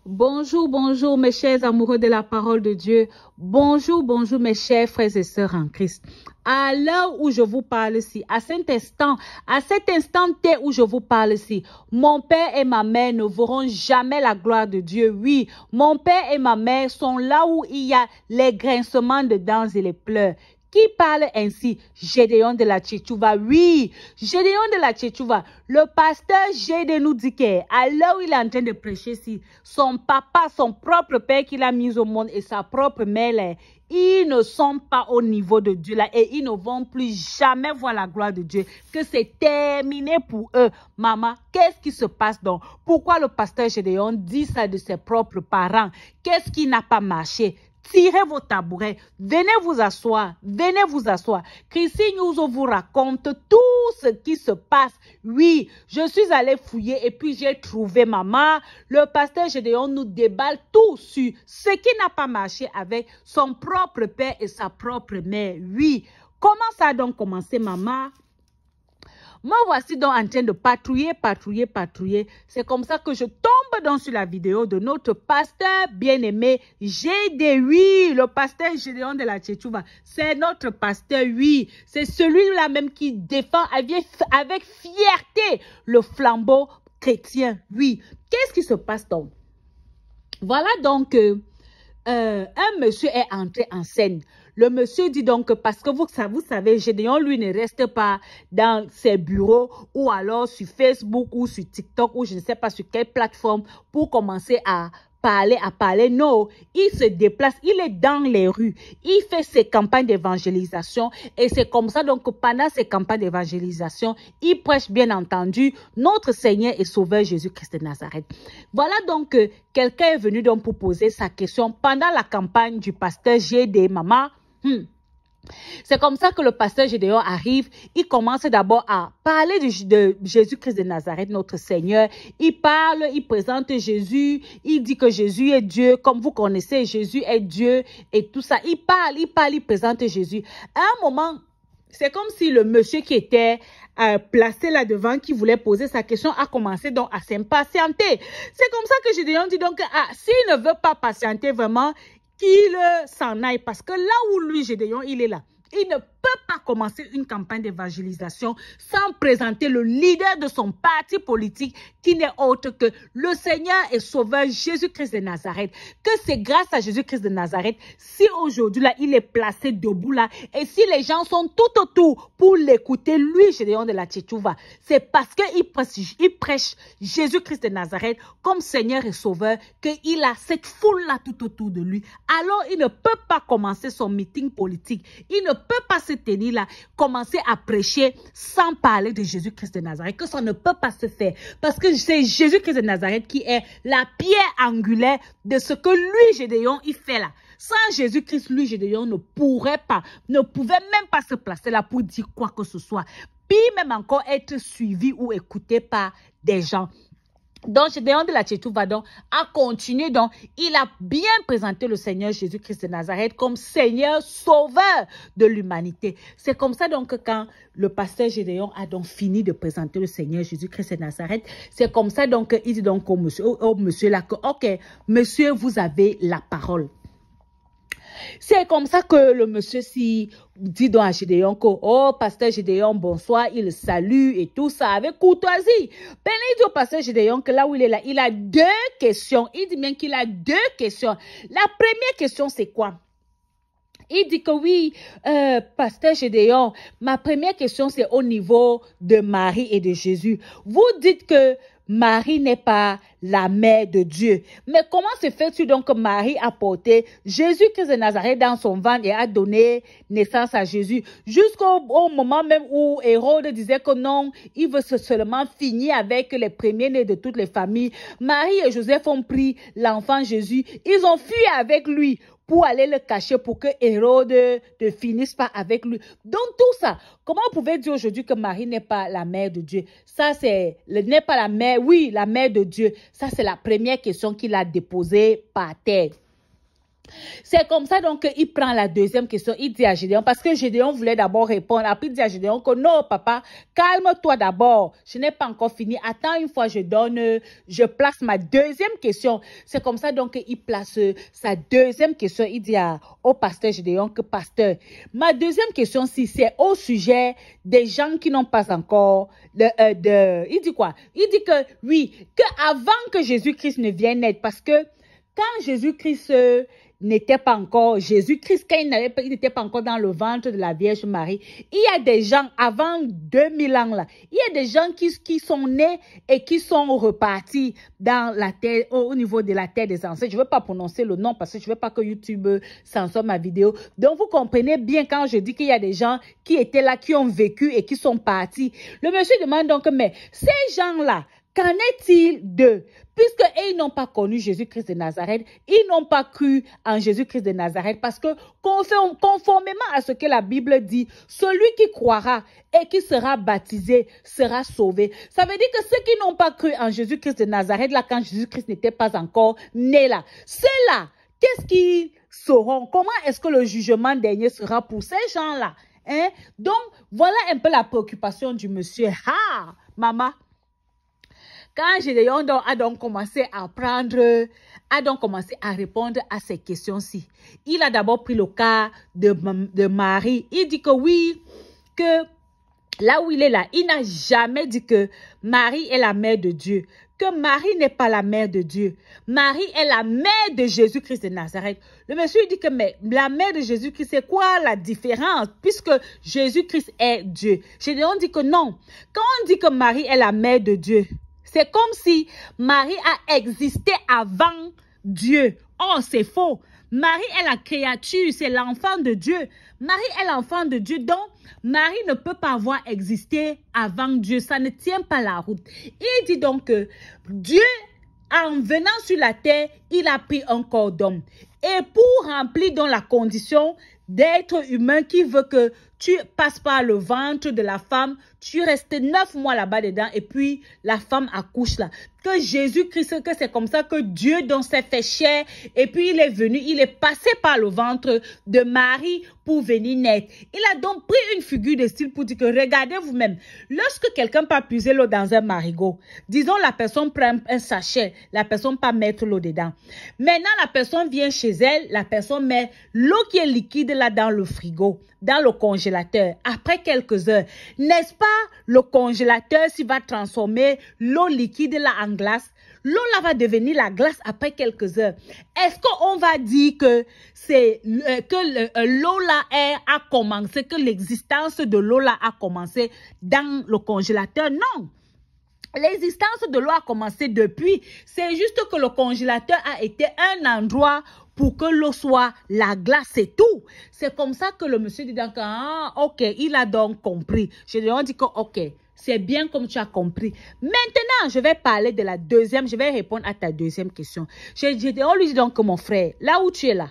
Bonjour, bonjour mes chers amoureux de la parole de Dieu. Bonjour, bonjour mes chers frères et sœurs en Christ. À l'heure où je vous parle ici, à cet instant T où je vous parle ici, mon père et ma mère ne verront jamais la gloire de Dieu. Oui, mon père et ma mère sont là où il y a les grincements de dents et les pleurs. Qui parle ainsi? Gédéon de la Tchétchouva. Oui, Gédéon de la Tchétchouva. Le pasteur Gédé nous dit qu'à l'heure où il est en train de prêcher ici, son papa, son propre père qu'il a mis au monde et sa propre mère, là, ils ne sont pas au niveau de Dieu là et ils ne vont plus jamais voir la gloire de Dieu. Que c'est terminé pour eux. Maman, qu'est-ce qui se passe donc? Pourquoi le pasteur Gédéon dit ça de ses propres parents? Qu'est-ce qui n'a pas marché? Tirez vos tabourets, venez vous asseoir, venez vous asseoir. Chrissy News vous raconte tout ce qui se passe. Oui, je suis allée fouiller et puis j'ai trouvé maman. Le pasteur Gédéon nous déballe tout sur ce qui n'a pas marché avec son propre père et sa propre mère. Oui, comment ça a donc commencé maman? Moi, voici donc en train de patrouiller. C'est comme ça que je tombe donc sur la vidéo de notre pasteur bien-aimé Gédé. Oui, le pasteur Gédéon de la Tchétchouva. C'est notre pasteur, oui. C'est celui-là même qui défend avec fierté le flambeau chrétien. Oui. Qu'est-ce qui se passe donc? Voilà donc un monsieur est entré en scène. Le monsieur dit donc, parce que vous savez, Gédéon, lui, ne reste pas dans ses bureaux ou alors sur Facebook ou sur TikTok ou je ne sais pas sur quelle plateforme pour commencer à parler. Non, il se déplace, il est dans les rues, il fait ses campagnes d'évangélisation et c'est comme ça donc que pendant ces campagnes d'évangélisation, il prêche bien entendu notre Seigneur et Sauveur Jésus-Christ de Nazareth. Voilà donc quelqu'un est venu donc pour poser sa question pendant la campagne du pasteur Gédé, maman. C'est comme ça que le pasteur Gédéon arrive. Il commence d'abord à parler de Jésus-Christ de Nazareth, notre Seigneur. Il parle, il présente Jésus. Il dit que Jésus est Dieu. Comme vous connaissez, Jésus est Dieu et tout ça. Il présente Jésus. À un moment, c'est comme si le monsieur qui était placé là devant, qui voulait poser sa question, a commencé donc à s'impatienter. C'est comme ça que Gédéon dit donc, s'il ne veut pas patienter vraiment, qu'il s'en aille parce que là où lui, Gédéon, il est là. Il ne peut pas commencer une campagne d'évangélisation sans présenter le leader de son parti politique qui n'est autre que le Seigneur et Sauveur Jésus-Christ de Nazareth. Que c'est grâce à Jésus-Christ de Nazareth si aujourd'hui là il est placé debout là et si les gens sont tout autour pour l'écouter, lui Gédéon de la Tchétchouva, c'est parce qu'il prêche Jésus-Christ de Nazareth comme Seigneur et Sauveur qu'il a cette foule là tout autour de lui. Alors il ne peut pas commencer son meeting politique. Il ne peut pas se tenir là, commencer à prêcher sans parler de Jésus-Christ de Nazareth, que ça ne peut pas se faire. Parce que c'est Jésus-Christ de Nazareth qui est la pierre angulaire de ce que lui, Gédéon, il fait là. Sans Jésus-Christ, lui, Gédéon ne pouvait même pas se placer là pour dire quoi que ce soit. Puis même encore être suivi ou écouté par des gens. Donc, Gédéon de la Tchétchouva a continué. Donc, il a bien présenté le Seigneur Jésus-Christ de Nazareth comme Seigneur Sauveur de l'humanité. C'est comme ça donc que quand le pasteur Gédéon a donc fini de présenter le Seigneur Jésus-Christ de Nazareth, c'est comme ça donc qu'il dit donc au monsieur là que, ok, monsieur, vous avez la parole. C'est comme ça que le monsieur dit donc à Gédéon que, oh, pasteur Gédéon, bonsoir, il salue et tout ça avec courtoisie. Ben, il dit au pasteur Gédéon que là où il est là, il a deux questions. Il dit bien qu'il a deux questions. La première question, c'est quoi? Il dit que oui, pasteur Gédéon, ma première question, c'est au niveau de Marie et de Jésus. Vous dites que Marie n'est pas la mère de Dieu. Mais comment se fait-il donc que Marie a porté Jésus-Christ de Nazareth dans son ventre et a donné naissance à Jésus? Jusqu'au moment même où Hérode disait que non, il veut seulement finir avec les premiers-nés de toutes les familles. Marie et Joseph ont pris l'enfant Jésus. Ils ont fui avec lui pour aller le cacher pour que Hérode ne finisse pas avec lui. Donc tout ça, comment vous pouvez dire aujourd'hui que Marie n'est pas la mère de Dieu? Ça n'est pas la mère, oui, la mère de Dieu. Ça c'est la première question qu'il a déposée par terre. C'est comme ça donc qu'il prend la deuxième question. Il dit à Gédéon, parce que Gédéon voulait d'abord répondre. Après, il dit à Gédéon que non, papa, calme-toi d'abord. Je n'ai pas encore fini. Attends une fois, je place ma deuxième question. C'est comme ça donc qu'il place sa deuxième question. Il dit au pasteur Gédéon que pasteur, ma deuxième question, si c'est au sujet des gens qui n'ont pas encore il dit quoi? Il dit que oui, que avant que Jésus-Christ ne vienne naître, parce que quand Jésus-Christ n'était pas encore Jésus-Christ, quand il n'était pas encore dans le ventre de la Vierge Marie, il y a des gens avant 2000 ans là, il y a des gens qui sont nés et qui sont repartis dans la terre, au niveau de la terre des ancêtres. Je ne veux pas prononcer le nom parce que je ne veux pas que YouTube censure ma vidéo. Donc vous comprenez bien quand je dis qu'il y a des gens qui étaient là, qui ont vécu et qui sont partis. Le monsieur demande donc, mais ces gens-là, qu'en est-il d'eux? Puisque ils n'ont pas connu Jésus-Christ de Nazareth, ils n'ont pas cru en Jésus-Christ de Nazareth, parce que conformément à ce que la Bible dit, celui qui croira et qui sera baptisé sera sauvé. Ça veut dire que ceux qui n'ont pas cru en Jésus-Christ de Nazareth, là, quand Jésus-Christ n'était pas encore né là, ceux-là, qu'est-ce qu'ils sauront? Comment est-ce que le jugement dernier sera pour ces gens-là? Hein? Donc, voilà un peu la préoccupation du monsieur. Ah, maman. Quand Gédéon a donc commencé à répondre à ces questions-ci, il a d'abord pris le cas de Marie. Il dit que oui, que là où il est là, il n'a jamais dit que Marie est la mère de Dieu, que Marie n'est pas la mère de Dieu. Marie est la mère de Jésus-Christ de Nazareth. Le monsieur dit que mais la mère de Jésus-Christ, c'est quoi la différence puisque Jésus-Christ est Dieu? Gédéon dit que non. Quand on dit que Marie est la mère de Dieu, c'est comme si Marie a existé avant Dieu. Oh, c'est faux. Marie est la créature, c'est l'enfant de Dieu. Marie est l'enfant de Dieu, donc Marie ne peut pas avoir existé avant Dieu. Ça ne tient pas la route. Il dit donc que Dieu, en venant sur la terre, il a pris un corps d'homme. Et pour remplir dans la condition d'être humain qui veut que tu passes par le ventre de la femme, tu restes 9 mois là-bas dedans et puis la femme accouche là. Que Jésus-Christ, que c'est comme ça que Dieu donc s'est fait chair et puis il est venu, il est passé par le ventre de Marie pour venir naître. Il a donc pris une figure de style pour dire que regardez vous-même, lorsque quelqu'un peut puiser l'eau dans un marigot, disons la personne prend un sachet, la personne peut mettre l'eau dedans. Maintenant la personne vient chez elle, la personne met l'eau qui est liquide là dans le frigo, dans le congélateur. Après quelques heures, n'est-ce pas le congélateur s'il va transformer l'eau liquide là en glace? L'eau là va devenir la glace après quelques heures. Est-ce qu'on va dire que c'est l'eau là a commencé, que l'existence de l'eau là a commencé dans le congélateur? Non. L'existence de l'eau a commencé depuis. C'est juste que le congélateur a été un endroit pour que l'eau soit la glace, c'est tout. C'est comme ça que le monsieur dit donc, ah, ok, il a donc compris. Je lui ai dit que, ok, c'est bien comme tu as compris. Maintenant, je vais parler de la deuxième, je vais répondre à ta deuxième question. On lui dit donc que mon frère, là où tu es là,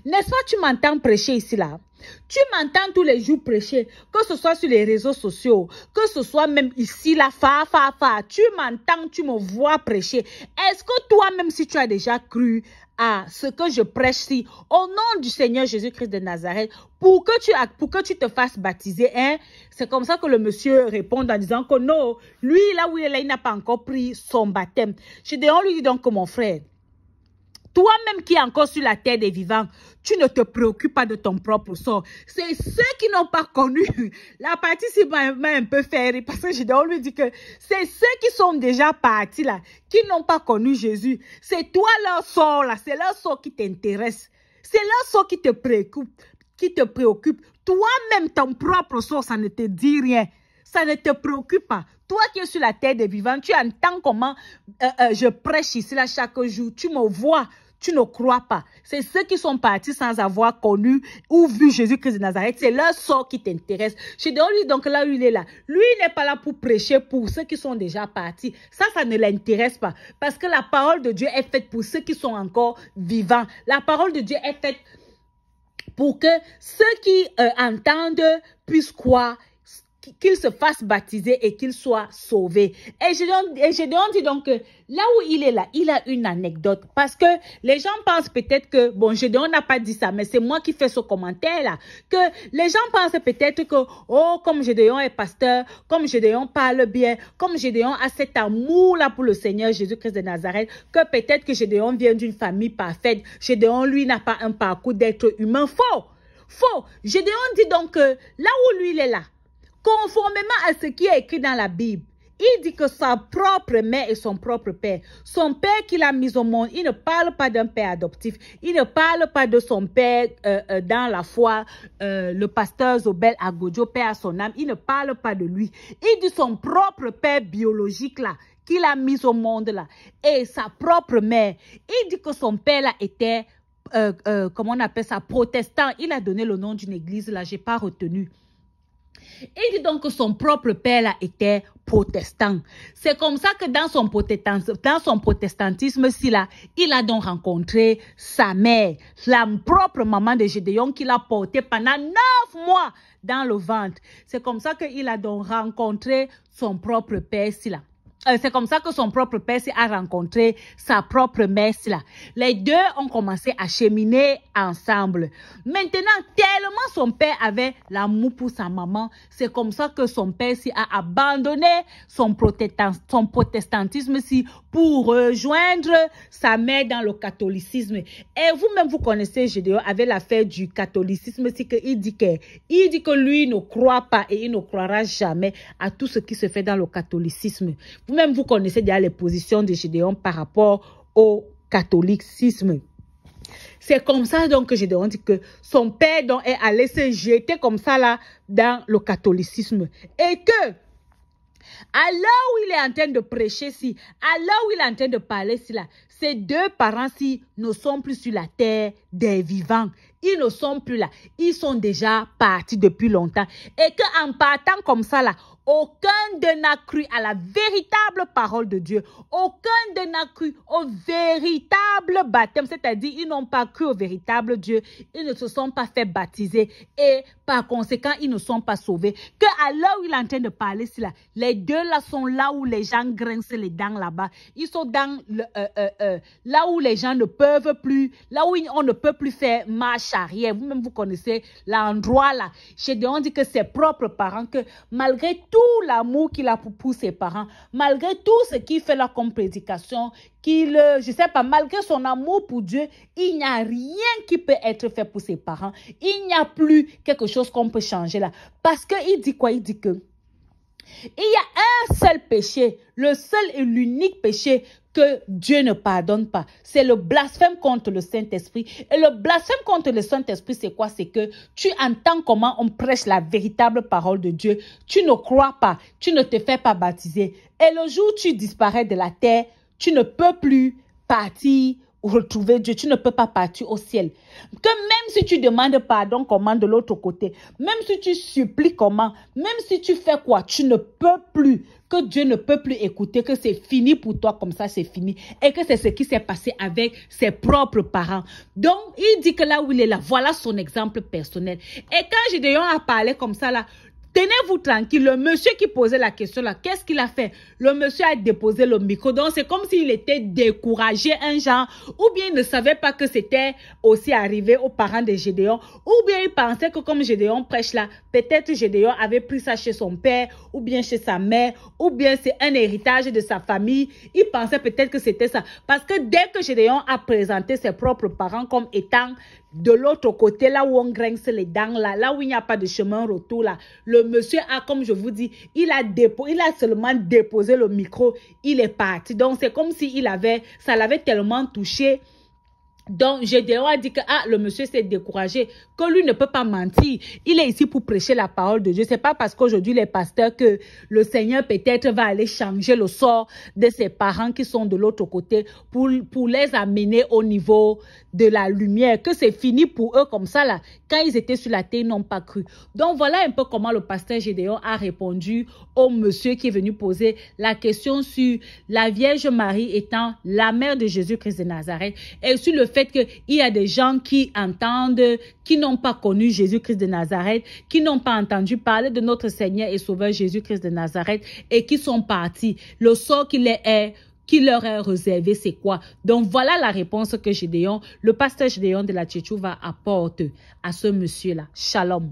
n'est-ce pas, tu m'entends prêcher ici là? Tu m'entends tous les jours prêcher, que ce soit sur les réseaux sociaux, que ce soit même ici là, tu m'entends, tu me vois prêcher. Est-ce que toi-même, si tu as déjà cru à ce que je prêche ici, au nom du Seigneur Jésus-Christ de Nazareth, pour que tu te fasses baptiser, hein? C'est comme ça que le monsieur répond en disant que non, lui, là où il est là, il n'a pas encore pris son baptême. On lui dit donc que mon frère, toi-même qui es encore sur la terre des vivants, tu ne te préoccupes pas de ton propre sort. C'est ceux qui n'ont pas connu. La partie ici m'a un peu fait rire parce que on lui dit que c'est ceux qui sont déjà partis là, qui n'ont pas connu Jésus. C'est toi leur sort là, c'est leur sort qui t'intéresse. C'est leur sort qui te préoccupe. Toi-même, ton propre sort, ça ne te dit rien. Ça ne te préoccupe pas. Toi qui es sur la terre des vivants, tu entends comment je prêche ici là chaque jour. Tu me vois. Tu ne crois pas. C'est ceux qui sont partis sans avoir connu ou vu Jésus-Christ de Nazareth. C'est leur sort qui t'intéresse. Je dis, lui, donc là où il est là. Lui, il n'est pas là pour prêcher pour ceux qui sont déjà partis. Ça ne l'intéresse pas. Parce que la parole de Dieu est faite pour ceux qui sont encore vivants. La parole de Dieu est faite pour que ceux qui entendent puissent croire qu'il se fasse baptiser et qu'il soit sauvé. Et Gédéon dit donc que là où il est là, il a une anecdote. Parce que les gens pensent peut-être que, bon, Gédéon n'a pas dit ça, mais c'est moi qui fais ce commentaire-là. Que les gens pensent peut-être que, oh, comme Gédéon est pasteur, comme Gédéon parle bien, comme Gédéon a cet amour-là pour le Seigneur Jésus-Christ de Nazareth, que peut-être que Gédéon vient d'une famille parfaite. Gédéon, lui, n'a pas un parcours d'être humain. Faux! Faux! Gédéon dit donc que là où lui, il est là, conformément à ce qui est écrit dans la Bible, il dit que sa propre mère et son propre père, son père qu'il a mis au monde, il ne parle pas d'un père adoptif, il ne parle pas de son père dans la foi, le pasteur Zobel Agodjo, père à son âme, il ne parle pas de lui. Il dit son propre père biologique là, qu'il a mis au monde là, et sa propre mère. Il dit que son père là était, comment on appelle ça, protestant. Il a donné le nom d'une église là, j'ai pas retenu. Il dit donc que son propre père là, était protestant. C'est comme ça que dans son protestantisme, il a donc rencontré sa mère, la propre maman de Gédéon qu'il a portée pendant 9 mois dans le ventre. C'est comme ça qu'il a donc rencontré son propre père c'est comme ça que son propre père a rencontré sa propre mère. Les deux ont commencé à cheminer ensemble. Maintenant, tellement son père avait l'amour pour sa maman, c'est comme ça que son père a abandonné son protestantisme pour rejoindre sa mère dans le catholicisme. Et vous-même, vous connaissez Gédéon avec l'affaire du catholicisme, il dit que lui ne croit pas et il ne croira jamais à tout ce qui se fait dans le catholicisme. Vous-même, vous connaissez déjà les positions de Gédéon par rapport au catholicisme. C'est comme ça donc que Gédéon dit que son père donc est allé se jeter comme ça là dans le catholicisme. Et que à l'heure où il est en train de prêcher à l'heure où il est en train de parler ses deux parents ne sont plus sur la terre des vivants. Ils ne sont plus là. Ils sont déjà partis depuis longtemps. Et qu'en partant comme ça là, aucun d'eux n'a cru à la véritable parole de Dieu. Aucun d'eux n'a cru au véritable baptême. C'est-à-dire, ils n'ont pas cru au véritable Dieu. Ils ne se sont pas fait baptiser. Et par conséquent, ils ne sont pas sauvés. À l'heure où il est en train de parler, les deux là sont là où les gens grincent les dents là-bas. Ils sont dans là où les gens ne peuvent plus, là où on ne peut plus faire marche arrière. Vous-même, vous connaissez l'endroit là. Gédéon dit que ses propres parents, que malgré tout l'amour qu'il a pour ses parents, malgré tout ce qu'il fait là comme prédication, je sais pas, malgré son amour pour Dieu, il n'y a rien qui peut être fait pour ses parents. Il n'y a plus quelque chose qu'on peut changer là. Parce qu'il dit quoi? Il dit que il y a un seul péché, le seul et l'unique péché que Dieu ne pardonne pas. C'est le blasphème contre le Saint-Esprit. Et le blasphème contre le Saint-Esprit, c'est quoi? C'est que tu entends comment on prêche la véritable parole de Dieu. Tu ne crois pas, tu ne te fais pas baptiser. Et le jour où tu disparais de la terre, tu ne peux plus partir ou retrouver Dieu. Tu ne peux pas partir au ciel. Que même si tu demandes pardon comment de l'autre côté, même si tu supplies comment, même si tu fais quoi, tu ne peux plus. Que Dieu ne peut plus écouter, que c'est fini pour toi, comme ça c'est fini. Et que c'est ce qui s'est passé avec ses propres parents. Donc, il dit que là où il est là, voilà son exemple personnel. Et quand Gédéon a parlé comme ça là, tenez-vous tranquille, le monsieur qui posait la question là, qu'est-ce qu'il a fait? Le monsieur a déposé le micro, donc c'est comme s'il était découragé un genre, ou bien il ne savait pas que c'était aussi arrivé aux parents de Gédéon, ou bien il pensait que comme Gédéon prêche là, peut-être Gédéon avait pris ça chez son père, ou bien chez sa mère, ou bien c'est un héritage de sa famille, il pensait peut-être que c'était ça. Parce que dès que Gédéon a présenté ses propres parents comme étant de l'autre côté, là où on grince les dents, là où il n'y a pas de chemin retour, là, le monsieur a, comme je vous dis, il a seulement déposé le micro, il est parti. Donc, c'est comme si ça l'avait tellement touché. Donc, Gédéon a dit que le monsieur s'est découragé, que lui ne peut pas mentir. Il est ici pour prêcher la parole de Dieu. C'est pas parce qu'aujourd'hui les pasteurs que le Seigneur peut-être va aller changer le sort de ses parents qui sont de l'autre côté pour les amener au niveau de la lumière, que c'est fini pour eux comme ça là. Quand ils étaient sur la terre, ils n'ont pas cru. Donc, voilà un peu comment le pasteur Gédéon a répondu au monsieur qui est venu poser la question sur la Vierge Marie étant la mère de Jésus-Christ de Nazareth et sur le fait qu'il y a des gens qui entendent, qui n'ont pas connu Jésus-Christ de Nazareth, qui n'ont pas entendu parler de notre Seigneur et Sauveur Jésus-Christ de Nazareth et qui sont partis. Le sort qui leur est réservé, c'est quoi? Donc, voilà la réponse que Gédéon, le pasteur Gédéon de la Tchétchouva apporte à ce monsieur-là. Shalom.